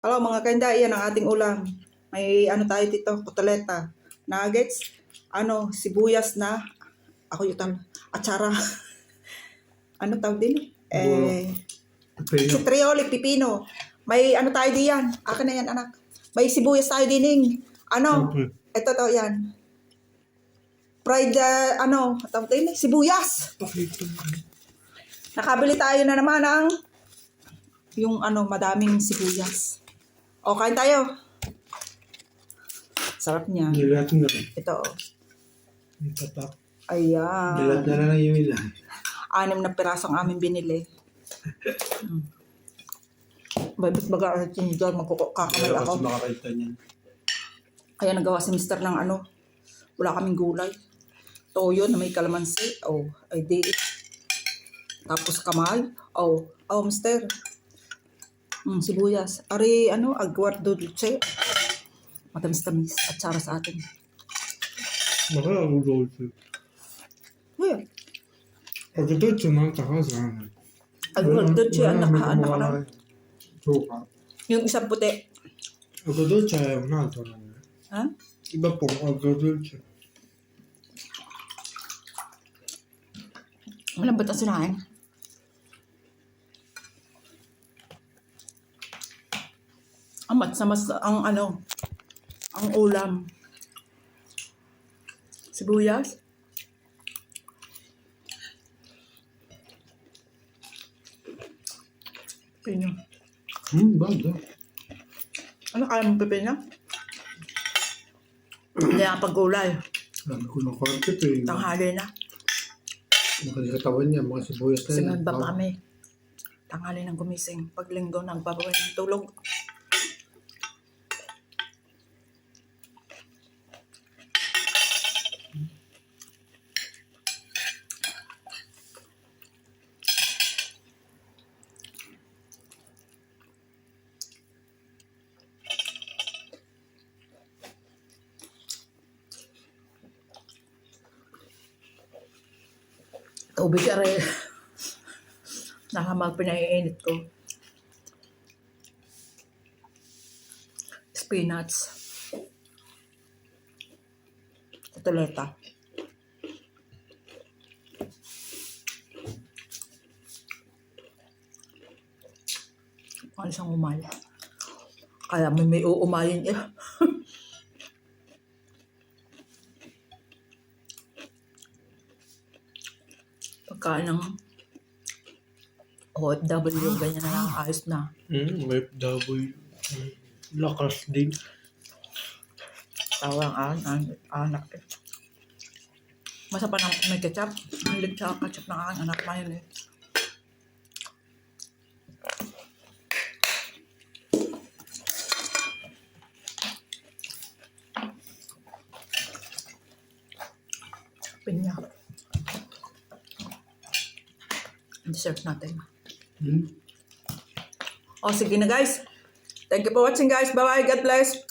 Hello mga kainda, yan ang ating ulam. May ano tayo dito, kotoleta, nuggets, sibuyas na, ako yung atsara. Ano tawag din? Citrioli, pipino. May ano tayo diyan, akin na yan anak. May sibuyas tayo dining. Ito to yan. Fried, tawag din, sibuyas. Nakabili tayo na naman ng yung madaming sibuyas. O, kain tayo. Sarap niya. Nilat na. Ito. Itatak. Ayan. Nilat na lang yung ilan. 6 na pirasong aming binili. Babit baga at yung doon, magkakamay ako. Kasi makakaita niyan. Kaya nagawa si Mr. ng wala kaming gulay. Toyo na may kalamansi. Ay di. Tapos kamay. Mr. Sibuyas. Ari, aguardo dulce. Matamis-tamis at sara sa atin. Baka ang dolce. Yeah. Ang dolce man kakasa. Aguardo dulce, anak. Suka. Yung isang puti. Ang dolce ay ang nato na. Ha? Iba pong ang dolce. Malambot ang sinain. Ang ulam. Sibuyas. Pino. Bago. Ano kaya mong pipino? Hindi ang paggulay. Alam ko ng konti ito yung Tanghali na. makaligatawan niya, mga sibuyas na Sinunod pa kami. Tanghali nang gumising. Pag linggo nagbabawal ng tulog. Tubig ka rin. Nakamag pinaiinit ko. Spinach. Kotoleta. Ang isang umay. Kaya may uumayin eh. Pagkain ng OFW, ganyan na lang, ayos na. OFW. Lakas din. Tawang anak eh. Masapa ng may ketchup. Mahilig sa ketchup ng aking anak na yun eh. Pinya. Dessert natin. Sige na guys. Thank you for watching guys. Bye bye. God bless.